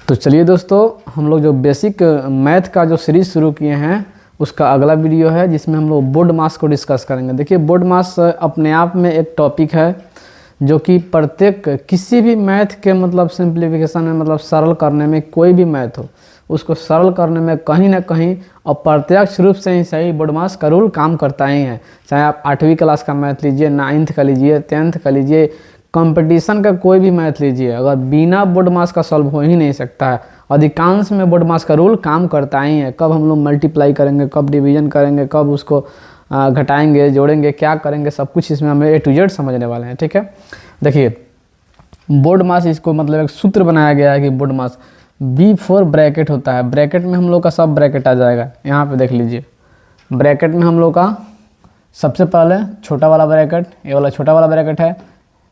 तो चलिए दोस्तों, हम लोग जो बेसिक मैथ का जो सीरीज़ शुरू किए हैं उसका अगला वीडियो है जिसमें हम लोग बोर्ड मास को डिस्कस करेंगे। देखिए, बोर्ड मास अपने आप में एक टॉपिक है जो कि प्रत्येक किसी भी मैथ के मतलब सिंप्लीफिकेशन में मतलब सरल करने में, कोई भी मैथ हो उसको सरल करने में कहीं ना कहीं अप्रत्यक्ष रूप से ही सही बोर्ड मास का रूल काम करता ही है। चाहे आप 8वीं क्लास का मैथ लीजिए, 9th का लीजिए, 10th का लीजिए, कंपटीशन का कोई भी मैथ लीजिए, अगर बिना बोर्ड मास का सॉल्व हो ही नहीं सकता है। अधिकांश में बोर्ड मास का रूल काम करता ही है। कब हम लोग मल्टीप्लाई करेंगे, कब डिवीजन करेंगे, कब उसको घटाएंगे, जोड़ेंगे, क्या करेंगे, सब कुछ इसमें हमें A to Z समझने वाले हैं। ठीक है, देखिए बोर्ड मास, इसको मतलब एक सूत्र बनाया गया है कि बोर्ड मास B4 ब्रैकेट होता है। ब्रैकेट में हम लोग का सब ब्रैकेट आ जाएगा। यहाँ पे देख लीजिए, ब्रैकेट में हम लोग का सबसे पहले छोटा वाला ब्रैकेट, ये वाला छोटा वाला ब्रैकेट है,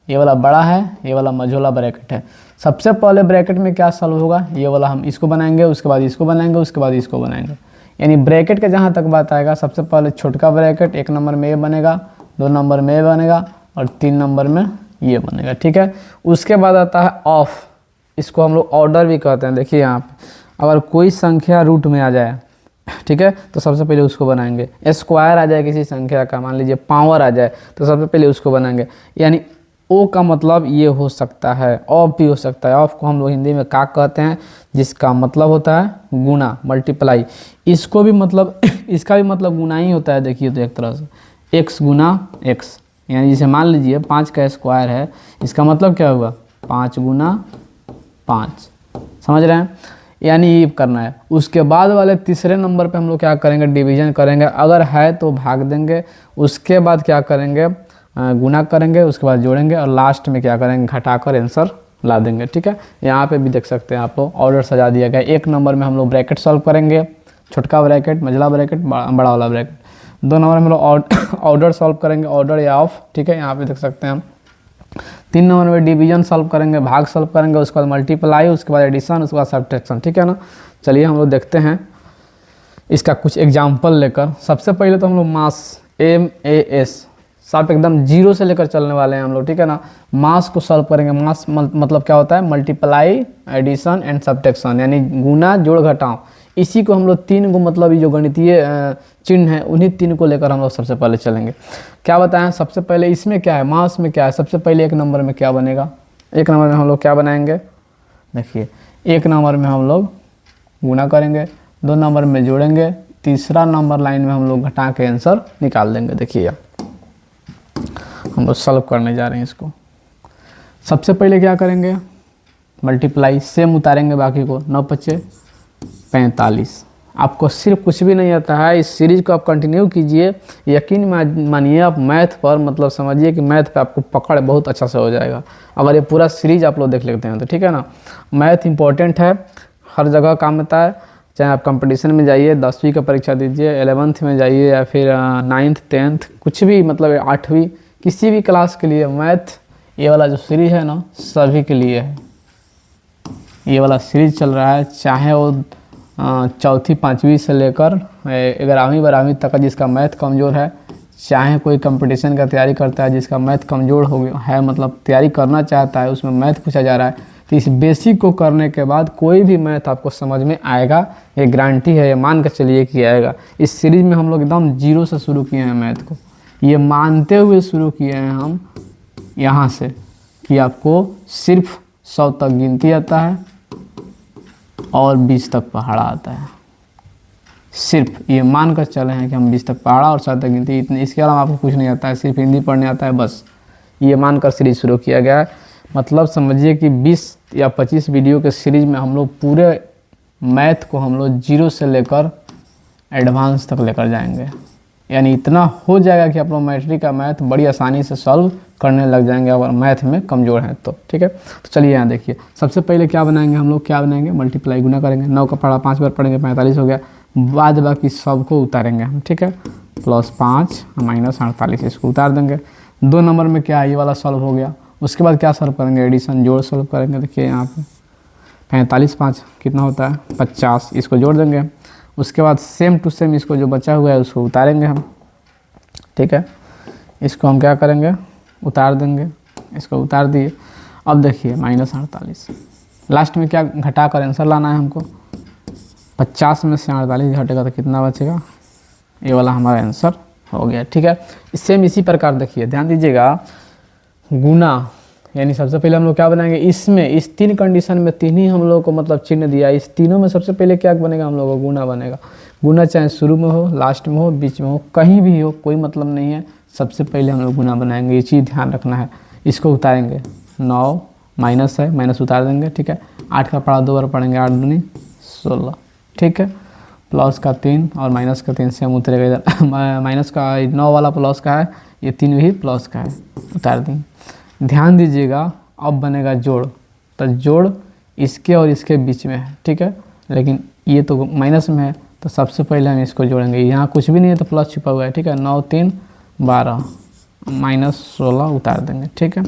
ये वाला बड़ा है, ये वाला मझोला ब्रैकेट है। सबसे पहले ब्रैकेट में क्या सॉल्व होगा, ये वाला हम इसको बनाएंगे, उसके बाद इसको बनाएंगे, उसके बाद इसको बनाएंगे। यानी ब्रैकेट के जहाँ तक बात आएगा, सबसे पहले छोटका ब्रैकेट 1 नंबर में ये बनेगा, 2 नंबर में ये बनेगा और 3 नंबर में ये बनेगा। ठीक है, उसके बाद आता है ऑफ, इसको हम लोग ऑर्डर भी कहते हैं। देखिए यहाँ पे अगर कोई संख्या रूट में आ जाए, ठीक है, तो सबसे पहले उसको बनाएंगे। स्क्वायर आ जाए किसी संख्या का, मान लीजिए पावर आ जाए, तो सबसे पहले उसको बनाएंगे। यानी ओ का मतलब ये हो सकता है, ऑफ भी हो सकता है। ऑफ को हम लोग हिंदी में का कहते हैं, जिसका मतलब होता है गुना, मल्टीप्लाई। इसको भी मतलब इसका भी मतलब गुना ही होता है। देखिए तो एक तरह से x गुना x, यानी जैसे मान लीजिए 5 का स्क्वायर है, इसका मतलब क्या हुआ 5 गुना 5। समझ रहे हैं, यानी ये करना है। उसके बाद वाले तीसरे नंबर पे हम लोग क्या करेंगे, डिवीजन करेंगे। अगर है तो भाग देंगे, उसके बाद क्या करेंगे, गुना करेंगे, उसके बाद जोड़ेंगे और लास्ट में क्या करेंगे, घटाकर आंसर ला देंगे। ठीक है, यहाँ पे भी देख सकते हैं आप लोग ऑर्डर सजा दिया गया। 1 नंबर में हम लोग ब्रैकेट सॉल्व करेंगे, छोटका ब्रैकेट, मझला ब्रैकेट, बड़ा वाला ब्रैकेट। 2 नंबर में हम लोग ऑर्डर सॉल्व करेंगे, ऑर्डर या ऑफ। ठीक है, यहाँ पे देख सकते हैं हम। 3 नंबर में डिवीजन सॉल्व करेंगे, भाग सॉल्व करेंगे, उसके बाद मल्टीप्लाई, उसके बाद एडिशन, उसके बाद सब्ट्रैक्शन। ठीक है ना, चलिए हम लोग देखते हैं इसका कुछ एग्जाम्पल लेकर। सबसे पहले तो हम लोग मास MAS साफ एकदम जीरो से लेकर चलने वाले हैं हम लोग। ठीक है ना, मास को सॉल्व करेंगे। मास मतलब क्या होता है, मल्टीप्लाई, एडिशन एंड सब्ट्रैक्शन, यानी गुना, जोड़, घटाव। इसी को हम लोग 3 को मतलब ये जो गणितीय चिन्ह है, उन्हीं 3 को लेकर हम लोग सबसे पहले चलेंगे। क्या बताएं, सबसे पहले इसमें क्या है, मास में क्या है। सबसे पहले 1 नंबर में क्या बनेगा, 1 नंबर में हम लोग क्या बनाएंगे, देखिए 1 नंबर में हम लोग गुना करेंगे, 2 नंबर में जोड़ेंगे, तीसरा नंबर लाइन में हम लोग घटा के आंसर निकाल देंगे। देखिए हम लोग सॉल्व करने जा रहे हैं इसको। सबसे पहले क्या करेंगे, मल्टीप्लाई, सेम उतारेंगे बाकी को। 9 पच्चे 45। आपको सिर्फ कुछ भी नहीं आता है, इस सीरीज़ को आप कंटिन्यू कीजिए, यकीन मानिए आप मैथ पर मतलब समझिए कि मैथ पे आपको पकड़ बहुत अच्छा से हो जाएगा अगर ये पूरा सीरीज आप लोग देख लेते हैं तो। ठीक है ना, मैथ इंपॉर्टेंट है, हर जगह काम आता है। चाहे आप कंपटीशन में जाइए, 10वीं का परीक्षा दीजिए, 11th में जाइए, या फिर 9th 10th, कुछ भी मतलब 8वीं किसी भी क्लास के लिए मैथ ये वाला जो सीरीज है ना सभी के लिए है। ये वाला सीरीज चल रहा है, चाहे वो 4वीं 5वीं से लेकर 11वीं 12वीं तक का जिसका मैथ कमज़ोर है, चाहे कोई कंपटीशन का तैयारी करता है जिसका मैथ कमज़ोर हो गया है, मतलब तैयारी करना चाहता है, उसमें मैथ पूछा जा रहा है, तो इस बेसिक को करने के बाद कोई भी मैथ आपको समझ में आएगा, ये गारंटी है, ये मान कर चलिए कि आएगा। इस सीरीज़ में हम लोग एकदम जीरो से शुरू किए हैं मैथ को, ये मानते हुए शुरू किए हैं हम यहाँ से कि आपको सिर्फ 100 तक गिनती आता है और 20 तक पहाड़ा आता है। सिर्फ ये मान कर चले हैं कि हम 20 तक पहाड़ा और 100 तक गिनती, इतने, इसके अलावा आपको कुछ नहीं आता है, सिर्फ हिंदी पढ़ने आता है बस। ये मानकर सीरीज शुरू किया गया है। मतलब समझिए कि 20 या 25 वीडियो के सीरीज में हम लोग पूरे मैथ को हम लोग जीरो से लेकर एडवांस तक लेकर जाएंगे। यानी इतना हो जाएगा कि आप लोग मैट्रिक का मैथ बड़ी आसानी से सॉल्व करने लग जाएंगे अगर मैथ में कमज़ोर हैं तो। ठीक है, तो चलिए यहाँ देखिए, सबसे पहले क्या बनाएंगे हम लोग, क्या बनाएंगे, मल्टीप्लाई, गुना करेंगे। 9 का पढ़ा 5 बार पढ़ेंगे, 45 हो गया। बाद बाकी सबको उतारेंगे हम। ठीक है, +5 -48 इसको उतार देंगे। 2 नंबर में क्या है, ये वाला सॉल्व हो गया। उसके बाद क्या सॉल्व करेंगे, एडिशन, जोड़ सॉल्व करेंगे। देखिए यहाँ पे 45 5 कितना होता है 50, इसको जोड़ देंगे। उसके बाद सेम टू सेम इसको जो बचा हुआ है उसको उतारेंगे हम। ठीक है, इसको हम क्या करेंगे, उतार देंगे, इसको उतार दिए। अब देखिए -48, लास्ट में क्या घटा कर आंसर लाना है हमको। 50 में से 48 घटेगा तो कितना बचेगा, ये वाला हमारा आंसर हो गया। ठीक है, सेम इसी प्रकार देखिए, ध्यान दीजिएगा, गुना यानी सबसे पहले हम लोग क्या बनाएंगे, इसमें इस 3 कंडीशन में 3 ही हम लोगों को मतलब चिन्ह दिया, इस तीनों में सबसे पहले क्या बनेगा, हम लोगों को गुना बनेगा। गुना चाहे शुरू में हो, लास्ट में हो, बीच में हो, कहीं भी हो, कोई मतलब नहीं है, सबसे पहले हम लोग गुना बनाएंगे, ये चीज़ ध्यान रखना है। इसको उतारेंगे, 9 माइनस है, माइनस उतार देंगे। ठीक है, 8 का पढ़ा 2 बार पढ़ेंगे, 8 दूनी 16। ठीक है, प्लस का 3 और माइनस का 3 से हम उतरेगा इधर माइनस का 9 वाला प्लस का है, ये 3 भी प्लस का है, उतार देंगे। ध्यान दीजिएगा, अब बनेगा जोड़, तो जोड़ इसके और इसके बीच में है। ठीक है, लेकिन ये तो माइनस में है, तो सबसे पहले हम इसको जोड़ेंगे, यहाँ कुछ भी नहीं है तो प्लस छुपा हुआ है। ठीक है, 9 3 12 माइनस 16 उतार देंगे। ठीक है,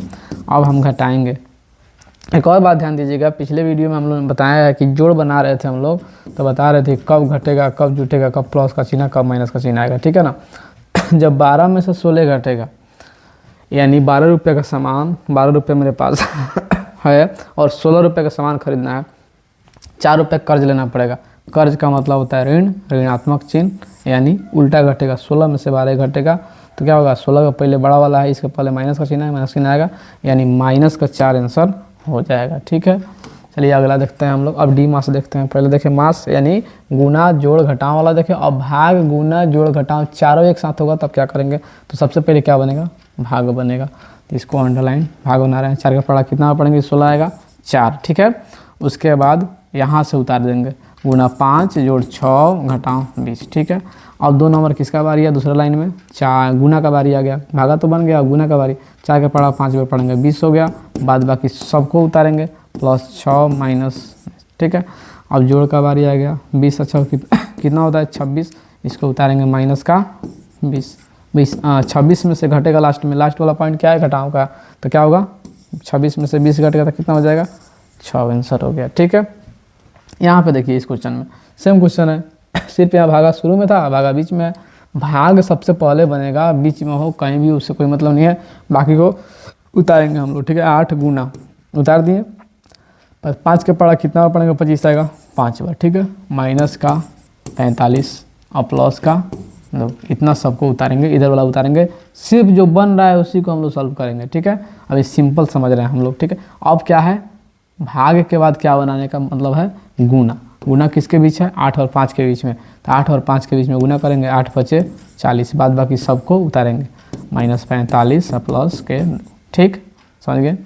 अब हम घटाएंगे। एक और बात ध्यान दीजिएगा, पिछले वीडियो में हम लोग ने बताया है कि जोड़ बना रहे थे हम लोग, तो बता रहे थे कब घटेगा, कब जुटेगा, कब प्लस का चिन्ह, कब माइनस का चिन्ह आएगा। ठीक है ना, जब 12 में से 16 घटेगा, यानी 12 रुपये का सामान, 12 रुपये मेरे पास है और 16 रुपये का सामान खरीदना है, 4 रुपये कर्ज लेना पड़ेगा। कर्ज का मतलब होता है ऋण, ऋणात्मक चिन्ह, यानी उल्टा घटेगा, 16 में से 12 घटेगा तो क्या होगा, 16 का पहले बड़ा वाला है, इसके पहले माइनस का चिन्ह है, माइनस चिन्ह आएगा, यानी माइनस का 4 आंसर हो जाएगा। ठीक है, चलिए अगला देखते हैं हम लोग। अब डी मास देखते हैं। पहले देखें मास यानी गुना जोड़ घटाव वाला देखें। अब भाग गुना जोड़ घटाव चारों एक साथ होगा तब क्या करेंगे, तो सबसे पहले क्या बनेगा, भाग बनेगा, तो इसको अंडरलाइन भाग बना रहे हैं। 4 का पढ़ा कितना पढ़ेंगे, 16 आएगा 4। ठीक है, उसके बाद यहाँ से उतार देंगे, गुना 5 जोड़ 6 घटाव 20। ठीक है, अब 2 नंबर किसका बारी है, दूसरा लाइन में 4 गुना का बारी आ गया, भागा तो बन गया, गुना का बारी, 4 का पढ़ा 5 बार पढ़ेंगे, 20 हो गया, बाद बाकी सबको उतारेंगे, प्लस 6 माइनस। ठीक है, अब जोड़ का बारी आ गया, 20 अच्छा कितना होता है 26, इसको उतारेंगे माइनस का 20, 26 में से घटेगा लास्ट में, लास्ट वाला पॉइंट क्या है, घटाव का, तो क्या होगा 26 में से 20 घटेगा तो कितना हो जाएगा, 6 आंसर हो गया। ठीक है, यहाँ पे देखिए इस क्वेश्चन में सेम क्वेश्चन है, सिर्फ यहाँ भागा शुरू में था, भागा बीच में है। भाग सबसे पहले बनेगा, बीच में हो कहीं भी उससे कोई मतलब नहीं है, बाकी को उतारेंगे हम लोग। ठीक है, 8 गुना उतार दिए, 5 के पढ़ा कितना पढ़ेंगे, 25 आएगा 5 बार। ठीक है, माइनस का 45 और प्लस का 2, इतना सबको उतारेंगे, इधर वाला उतारेंगे, सिर्फ जो बन रहा है उसी को हम लोग सॉल्व करेंगे। ठीक है, अभी सिंपल समझ रहे हैं हम लोग। ठीक है, अब क्या है, भाग के बाद क्या बनाने का मतलब है, गुना। गुना किसके बीच है, 8 और 5 के बीच में, तो 8 और 5 के बीच में गुना करेंगे, 8 5 40, बाद बाकी सबको उतारेंगे, माइनस 45 और प्लस के। ठीक, समझ गए।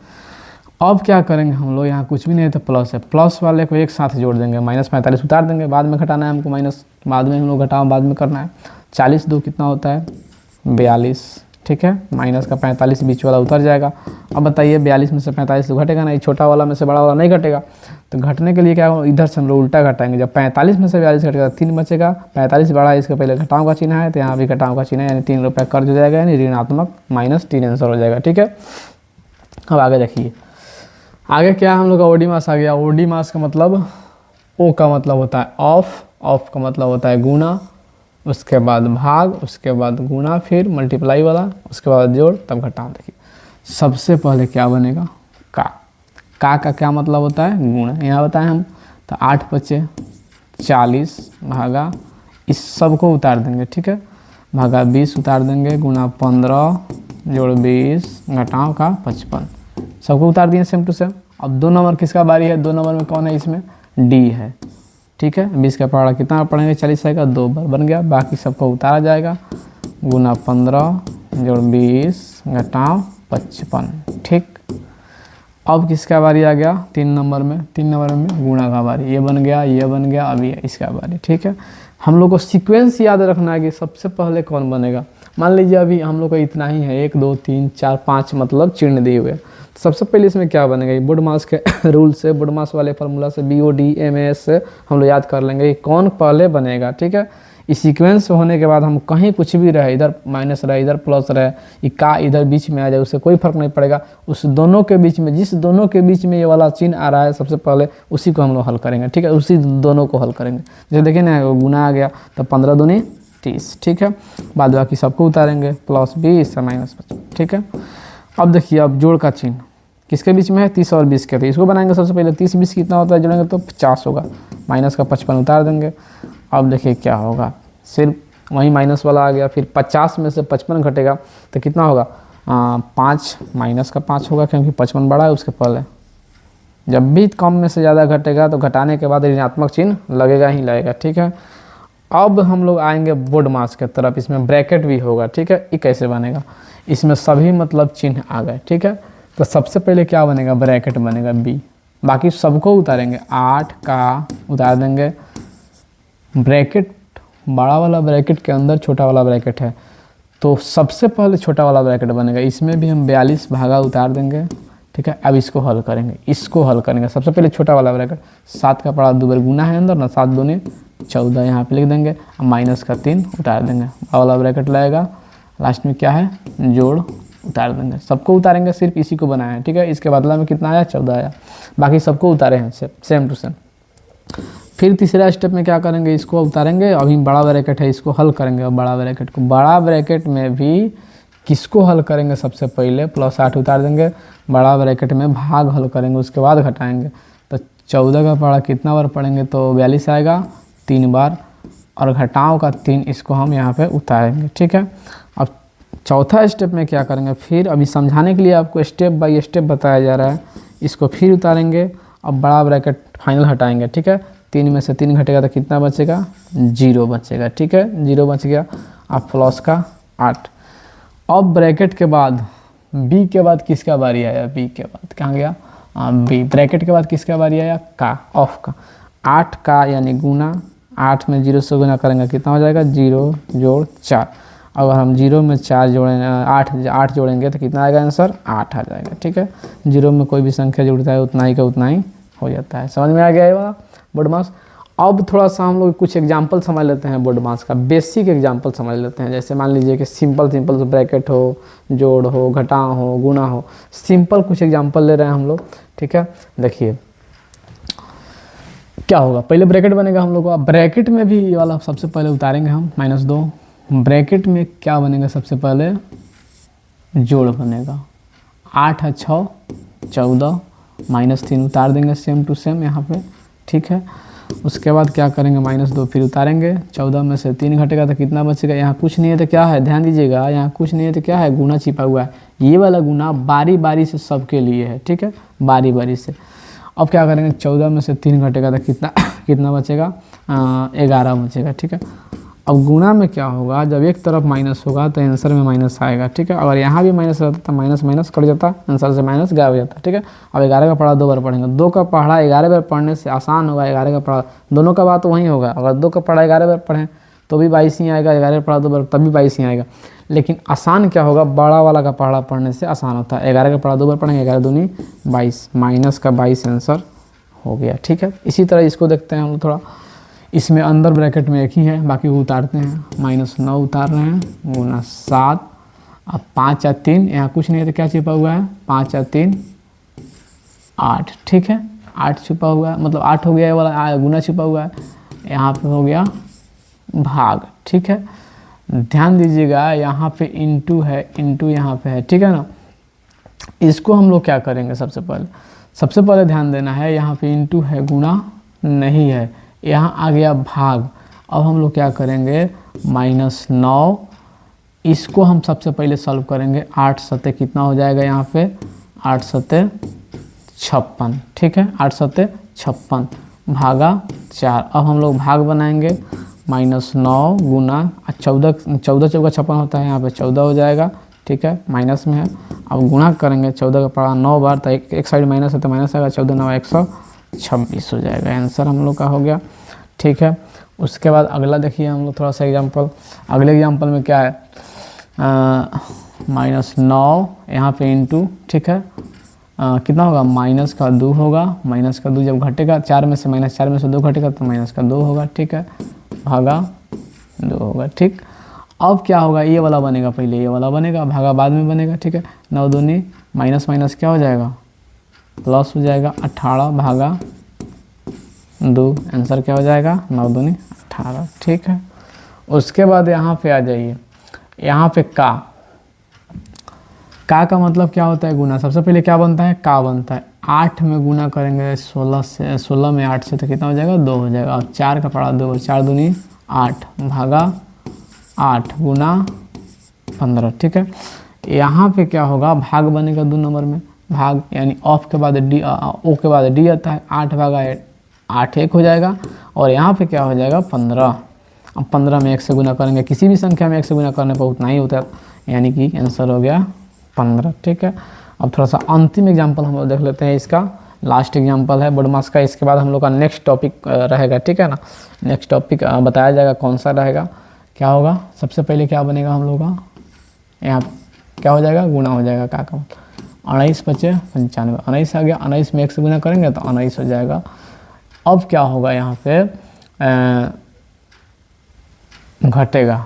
अब क्या करेंगे हम लोग, यहाँ कुछ भी नहीं है तो प्लस है, प्लस वाले को एक साथ जोड़ देंगे, माइनस 45 उतार देंगे, बाद में घटाना है हमको, माइनस बाद में हम लोग घटाओ बाद में करना है। 40 2 कितना होता है 42। ठीक है, माइनस का 45 बीच वाला उतर जाएगा। अब बताइए 42 में से 45 तो घटेगा नहीं, छोटा वाला में से बड़ा वाला नहीं घटेगा, तो घटने के लिए क्या होगा, इधर से हम लोग उल्टा घटाएंगे। जब 45 में से 42 घटेगा 3 बचेगा, 45 बड़ा है, इसके पहले घटाव का चिन्ह है, तो यहाँ भी घटाव का चिन्ह है, यानी 3 रुपये कर्ज हो जाएगा, यानी ऋणात्मक माइनस 3 आंसर हो जाएगा। ठीक है, अब आगे देखिए, आगे क्या हम लोग का ओडी मास आ गया। ओडी मास का मतलब, ओ का मतलब होता है ऑफ, ऑफ का मतलब होता है गुना, उसके बाद भाग, उसके बाद गुना, फिर मल्टीप्लाई वाला, उसके बाद जोड़, तब घटाव। देखिए सबसे पहले क्या बनेगा, का क्या मतलब होता है, गुणा, यहाँ बताएं हम, तो 8 5 40 भागा, इस सब को उतार देंगे। ठीक है, भागा 20 उतार देंगे, गुना 15 जोड़ 20 घटाव का 55, सबको उतार दिए सेम टू सेम। अब 2 नंबर किसका बारी है, 2 नंबर में कौन है, इसमें डी है। ठीक है, 20 का पढ़ा कितना पढ़ेंगे, 40 आएगा, 2 बार बन गया, बाकी सबको उतारा जाएगा, गुना 15 जोड़ 20 घटाव 55। ठीक, अब किसका बारी आ गया, 3 नंबर में, 3 नंबर में गुणा का बारी, ये बन गया, ये बन गया, अभी इसका बारी। ठीक है, हम लोग को सीक्वेंस याद रखना है कि सबसे पहले कौन बनेगा। मान लीजिए अभी हम लोग का इतना ही है, 1 2 3 4 5 मतलब चिन्ह दिए हुए, सबसे पहले इसमें क्या बनेगा, ये बोर्ड मास के रूल से, बोर्ड मास वाले फार्मूला से, BODMAS से हम लोग याद कर लेंगे कि कौन पहले बनेगा। ठीक है, इस सीक्वेंस होने के बाद हम कहीं कुछ भी रहे, इधर माइनस रहे, इधर प्लस रहे, ये का इधर बीच में आ जाए, उससे कोई फर्क नहीं पड़ेगा, उस दोनों के बीच में, जिस दोनों के बीच में ये वाला चिन्ह आ रहा है सबसे पहले उसी को हम लोग हल करेंगे। ठीक है, उसी दोनों को हल करेंगे। जैसे देखिए ना, गुना आ गया तो 15 दूनी 30। ठीक है, बाद बाकी सबको उतारेंगे, प्लस 20 माइनस 55। ठीक है, अब देखिए, अब जोड़ का चिन्ह, किसके बीच में है, 30 और 20 के। तो इसको बनाएंगे सबसे पहले 30 20 कितना होता है जोड़ेंगे तो 50 होगा, माइनस का 55 उतार देंगे। अब देखिए क्या होगा, सिर्फ वही माइनस वाला आ गया, फिर 50 में से 55 घटेगा तो कितना होगा, 5 माइनस का 5 होगा, क्योंकि 55 बड़ा है उसके पहले। जब भी कम में से ज़्यादा घटेगा तो घटाने के बाद ऋणात्मक चिन्ह लगेगा ही लगेगा, ठीक है। अब हम लोग आएंगे बोर्ड मास के तरफ, इसमें ब्रैकेट भी होगा, ठीक है। ये कैसे बनेगा, इसमें सभी मतलब चिन्ह आ गए, ठीक है। तो सबसे पहले क्या बनेगा, ब्रैकेट बनेगा बी, बाकी सबको उतारेंगे, 8 का उतार देंगे, ब्रैकेट बड़ा वाला ब्रैकेट के अंदर छोटा वाला ब्रैकेट है, तो सबसे पहले छोटा वाला ब्रैकेट बनेगा, इसमें भी हम 42 भागा उतार देंगे, ठीक है। अब इसको हल करेंगे, इसको हल करेंगे, सबसे पहले छोटा वाला ब्रैकेट, 7 का पड़ा 2 बार गुना है अंदर ना, 7 दूनी 14 यहाँ पे लिख देंगे, माइनस का 3 उतार देंगे, बड़ा वाला ब्रैकेट लगेगा, लास्ट में क्या है, जोड़ उतार देंगे, सबको उतारेंगे, सिर्फ इसी को बनाया है, ठीक है। इसके बदला में कितना आया, 14 आया, बाकी सबको उतारे हैं सेम टू सेम। फिर तीसरा स्टेप में क्या करेंगे, इसको उतारेंगे, अभी बड़ा ब्रैकेट है इसको हल करेंगे। अब बड़ा ब्रैकेट को, बड़ा ब्रैकेट में भी किसको हल करेंगे, सबसे पहले +8 उतार देंगे, बड़ा ब्रैकेट में भाग हल करेंगे, उसके बाद घटाएंगे। तो 14 का पढ़ा कितना बार पढ़ेंगे तो 42 आएगा 3 बार, और घटाओ का 3, इसको हम यहाँ पे उतारेंगे, ठीक है। अब चौथा स्टेप में क्या करेंगे, फिर अभी समझाने के लिए आपको स्टेप बाय स्टेप बताया जा रहा है, इसको फिर उतारेंगे। अब बड़ा ब्रैकेट फाइनल हटाएंगे, ठीक है। 3 में से 3 घटेगा तो कितना बचेगा, 0 बचेगा, ठीक है, 0 बच गया। अब प्लस का 8। अब ब्रैकेट के बाद बी के बाद किसका बारी आया, बी के बाद कहाँ गया, बी, ब्रैकेट के बाद किसका बारी आया, का, ऑफ का, 8 का यानी गुना, 8 में 0 से गुना करेंगे कितना हो जाएगा, 0 जोड़ 4। अगर हम 0 में 4 जोड़ेंगे, 8 जोड़ेंगे तो कितना आएगा आंसर, 8 आ जाएगा, ठीक है। 0 में कोई भी संख्या जुड़ता है उतना ही का उतना ही हो जाता है। समझ में आ गया ये वाला बोर्ड मास। अब थोड़ा सा हम लोग कुछ एग्जाम्पल समझ लेते हैं बोर्ड मास का, बेसिक एग्जाम्पल समझ लेते हैं। जैसे मान लीजिए कि सिंपल ब्रैकेट हो, जोड़ हो, घटाव हो, गुणा हो, सिंपल कुछ एग्जाम्पल ले रहे हैं हम लोग, ठीक है। देखिए क्या होगा, पहले ब्रैकेट बनेगा हम लोग को। अब ब्रैकेट में भी ये वाला सबसे पहले उतारेंगे हम, -2। ब्रैकेट में क्या बनेगा, सबसे पहले जोड़ बनेगा, 8 है 6 14, -3 उतार देंगे सेम टू सेम यहाँ पे, ठीक है। उसके बाद क्या करेंगे, -2 फिर उतारेंगे, 14 में से 3 घटेगा तो कितना बचेगा, यहाँ कुछ नहीं है तो क्या है, ध्यान दीजिएगा, यहाँ कुछ नहीं है तो क्या है, गुना छिपा हुआ है। ये वाला गुना बारी बारी से सबके लिए है, ठीक है, बारी बारी से। अब क्या करेंगे, 14 में से 3 घटेगा तो कितना बचेगा, 11 बचेगा, ठीक है। अब गुणा में क्या होगा, जब एक तरफ माइनस होगा तो आंसर में माइनस आएगा, ठीक है। अगर यहाँ भी माइनस रहता तो माइनस माइनस कट जाता, आंसर से माइनस गायब हो जाता, ठीक है। अब 11 का पढ़ा 2 बार पढ़ेंगे, 2 का पढ़ा 11 बार पढ़ने से आसान होगा, 11 का पढ़ा दोनों का बात वहीं होगा। अगर 2 का पढ़ा 11 बार पढ़ें तो भी 22 ही आएगा, 11 पढ़ा 2 बार तब भी 22 ही आएगा। लेकिन आसान क्या होगा, बड़ा वाला का पढ़ा पढ़ने से आसान होता है। 11 का पढ़ा 2 बार पढ़ेंगे, 11 दूनी 22, माइनस का 22 आंसर हो गया, ठीक है। इसी तरह इसको देखते हैं हम लोग थोड़ा, इसमें अंदर ब्रैकेट में एक ही है, बाकी वो उतारते हैं। -9 उतार रहे हैं, गुना 7। अब 5 या 3, यहाँ कुछ नहीं है तो क्या छिपा हुआ है, 5 या 3 8, ठीक है, 8 छिपा हुआ है, मतलब 8 हो गया, ये वाला गुना छिपा हुआ है, यहाँ पे हो गया भाग, ठीक है। ध्यान दीजिएगा यहाँ पे इंटू है, इंटू यहाँ पे है, ठीक है ना। इसको हम लोग क्या करेंगे, सबसे पहले ध्यान देना है, यहाँ पे इंटू है, गुना नहीं है, यहाँ आ गया भाग। अब हम लोग क्या करेंगे, -9, इसको हम सबसे पहले सॉल्व करेंगे। 8 सत्ते कितना हो जाएगा, यहाँ पे 8 सत्ते 56, ठीक है, 8 सत्ते 56 भागा 4। अब हम लोग भाग बनाएंगे, -9 गुना 14 चौका 56 होता है, यहाँ पे 14 हो जाएगा, ठीक है, माइनस में है। अब गुणा करेंगे, 14 का पढ़ा 9 बार तो एक साइड माइनस है तो माइनस आएगा, 14 9 126 हो जाएगा, आंसर हम लोग का हो गया, ठीक है। उसके बाद अगला देखिए हम लोग थोड़ा सा एग्जांपल, अगले एग्जांपल में क्या है, -9 यहाँ पे इंटू, ठीक है, कितना होगा, -2 होगा, -2 जब घटेगा 4 में से -4 में से 2 घटेगा तो -2 होगा, ठीक है, भागा 2 होगा, ठीक। अब क्या होगा, ये वाला बनेगा, पहले ये वाला बनेगा, भागा बाद में बनेगा, ठीक है। 9 दूनी माइनस माइनस क्या हो जाएगा, प्लस हो जाएगा, 18 भागा 2, आंसर क्या हो जाएगा, 9 दूनी 18, ठीक है। उसके बाद यहाँ पे आ जाइए, यहाँ पे का मतलब क्या होता है? गुना। सबसे पहले क्या बनता है? का बनता है। 8 में गुना करेंगे 16 से, 16 में 8 से तो कितना हो जाएगा? 2 हो जाएगा। और 4 का पड़ा 2, 4 दूनी 8 भागा 8 गुना 15। ठीक है, यहाँ पे क्या होगा? भाग बनेगा 2 नंबर में, भाग यानी ऑफ के बाद डी, ओ के बाद डी आता है। 8 भागा 8 1 हो जाएगा। और यहाँ पे क्या हो जाएगा? 15। अब 15 में 1 से गुना करेंगे, किसी भी संख्या में 1 से गुना करने पर उतना ही होता है, यानी कि आंसर हो गया 15। ठीक है, अब थोड़ा सा अंतिम एग्जाम्पल हम लोग देख लेते हैं। इसका लास्ट एग्जाम्पल है बोडमास का। इसके बाद हम लोग का नेक्स्ट टॉपिक रहेगा। ठीक है ना, नेक्स्ट टॉपिक बताया जाएगा कौन सा रहेगा, क्या होगा। सबसे पहले क्या बनेगा हम लोग का? यहाँ क्या हो जाएगा? गुना हो जाएगा। का 19 बचे 95, 19 आ गया। 19 में 1 से गुना करेंगे तो 19 हो जाएगा। अब क्या होगा? यहाँ पे घटेगा,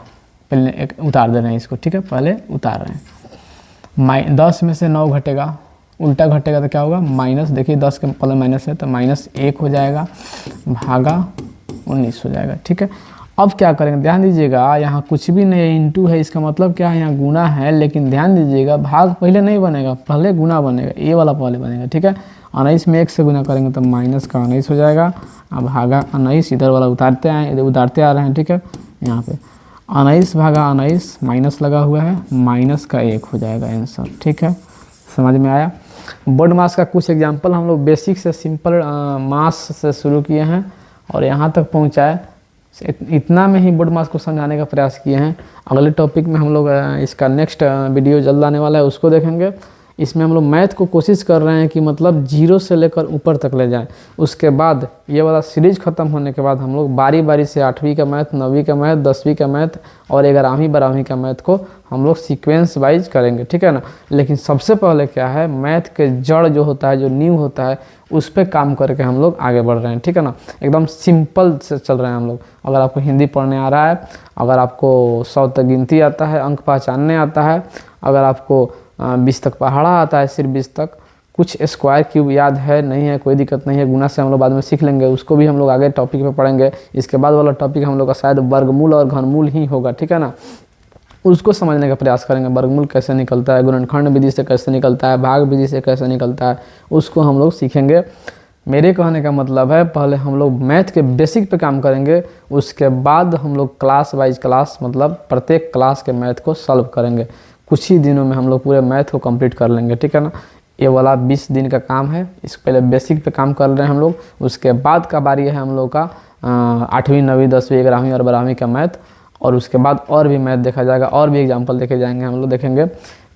पहले एक उतार दे रहे हैं इसको। ठीक है, पहले उतार रहे हैं। 10 में से 9 घटेगा, उल्टा घटेगा तो क्या होगा? माइनस। देखिए 10 के पहले माइनस है तो -1 हो जाएगा भागा 19 हो जाएगा। ठीक है, अब क्या करेंगे? ध्यान दीजिएगा, यहाँ कुछ भी नहीं है, इंटू है। इसका मतलब क्या है? यहाँ गुना है, लेकिन ध्यान दीजिएगा भाग पहले नहीं बनेगा, पहले गुना बनेगा। ये वाला पहले बनेगा। ठीक है, 19 में 1 से गुना करेंगे तो माइनस का 19 हो जाएगा। अब भागा 19, इधर वाला उतारते आए, इधर उतारते आ रहे हैं। ठीक है, यहाँ पे 19 भागा 19 माइनस लगा हुआ है, माइनस का 1 हो जाएगा आंसर। ठीक है, समझ में आया? बोर्ड मास का कुछ एग्जांपल हम लोग बेसिक से सिंपल मास से शुरू किए हैं और यहाँ तक पहुँचाए। इतना में ही बोर्ड मास को समझाने का प्रयास किए हैं। अगले टॉपिक में हम लोग इसका नेक्स्ट वीडियो जल्द आने वाला है, उसको देखेंगे। इसमें हम लोग मैथ को कोशिश कर रहे हैं कि मतलब 0 से लेकर ऊपर तक ले जाएं। उसके बाद ये वाला सीरीज ख़त्म होने के बाद हम लोग बारी बारी से 8वीं का मैथ, 9वीं का मैथ, 10वीं का मैथ और 11वीं 12वीं का मैथ को हम लोग सीक्वेंस वाइज करेंगे। ठीक है ना, लेकिन सबसे पहले क्या है? मैथ के जड़ जो होता है, जो नींव होता है, उस पर काम करके हम लोग आगे बढ़ रहे हैं। ठीक है ना, एकदम सिंपल से चल रहे हैं हम लोग। अगर आपको हिंदी पढ़ने आ रहा है, अगर आपको 100 तक गिनती आता है, अंक पहचानने आता है, अगर आपको 20 तक पहाड़ा आता है, सिर्फ 20 तक, कुछ स्क्वायर क्यूब याद है, नहीं है, कोई दिक्कत नहीं है। गुना से हम लोग बाद में सीख लेंगे, उसको भी हम लोग आगे टॉपिक पे पढ़ेंगे। इसके बाद वाला टॉपिक हम लोग का शायद वर्गमूल और घनमूल ही होगा। ठीक है ना, उसको समझने का प्रयास करेंगे। वर्गमूल कैसे निकलता है, गुणनखंड विधि से कैसे निकलता है, भाग विधि से कैसे निकलता है, उसको हम लोग सीखेंगे। मेरे कहने का मतलब है, पहले हम लोग मैथ के बेसिक पे काम करेंगे, उसके बाद हम लोग क्लास वाइज क्लास, मतलब प्रत्येक क्लास के मैथ को सॉल्व करेंगे। कुछ ही दिनों में हम लोग पूरे मैथ को कंप्लीट कर लेंगे। ठीक है ना, ये वाला 20 दिन का काम है। इससे पहले बेसिक पे काम कर रहे हैं हम लोग, उसके बाद का बारी है हम लोग का 8वीं 9वीं 10वीं 11वीं और 12वीं का मैथ, और उसके बाद और भी मैथ देखा जाएगा, और भी एग्जाम्पल देखे जाएंगे। हम लोग देखेंगे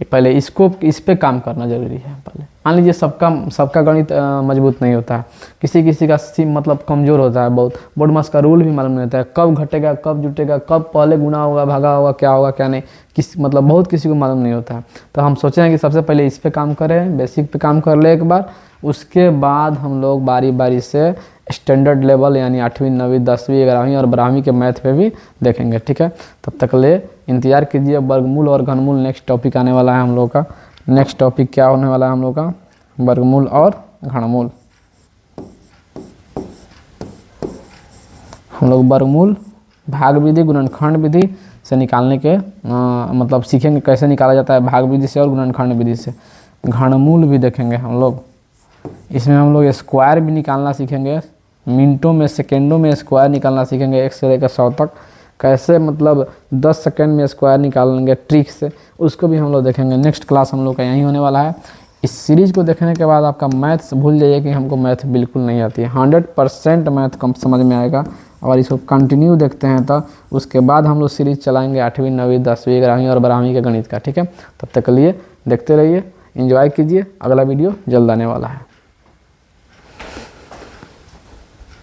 पहले इसको, इस पे काम करना जरूरी है पहले। मान लीजिए सबका गणित मजबूत नहीं होता है, किसी का मतलब कमज़ोर होता है बहुत। बोर्ड मास का रूल भी मालूम नहीं होता है, कब घटेगा, कब जुटेगा, कब पहले गुना होगा, भागा होगा, क्या होगा क्या नहीं, मतलब बहुत किसी को मालूम नहीं होता है। तो हम सोचे हैं कि सबसे पहले इस पे काम करें, बेसिक पे काम कर ले एक बार, उसके बाद हम लोग बारी बारी से स्टैंडर्ड लेवल यानी 8वीं 9वीं 10वीं 11वीं और 12वीं के मैथ पे भी देखेंगे। ठीक है, तब तक ले इंतज़ार कीजिए। वर्गमूल और घनमूल नेक्स्ट टॉपिक आने वाला है हम लोग का। नेक्स्ट टॉपिक क्या होने वाला है हम लोग का? वर्गमूल और घनमूल। हम लोग वर्गमूल, भाग विधि, गुणनखंड विधि से निकालने के मतलब सीखेंगे कैसे निकाला जाता है भाग विधि से और गुणनखंड विधि से। घनमूल भी देखेंगे हम लोग। इसमें हम लोग स्क्वायर भी निकालना सीखेंगे, मिनटों में सेकेंडों में स्क्वायर निकालना सीखेंगे, 1 से लेकर 100 तक। कैसे मतलब 10 सेकंड में स्क्वायर निकालेंगे ट्रिक से, उसको भी हम लोग देखेंगे। नेक्स्ट क्लास हम लोग का यही होने वाला है। इस सीरीज़ को देखने के बाद आपका मैथ्स भूल जाइए कि हमको मैथ बिल्कुल नहीं आती है। 100% मैथ कम समझ में आएगा। और इसको कंटिन्यू देखते हैं तो उसके बाद हम लोग सीरीज़ चलाएँगे 8वीं 9वीं 10वीं 11वीं और 12वीं के गणित का। ठीक है, तब तक के लिए देखते रहिए, एंजॉय कीजिए। अगला वीडियो जल्द आने वाला है।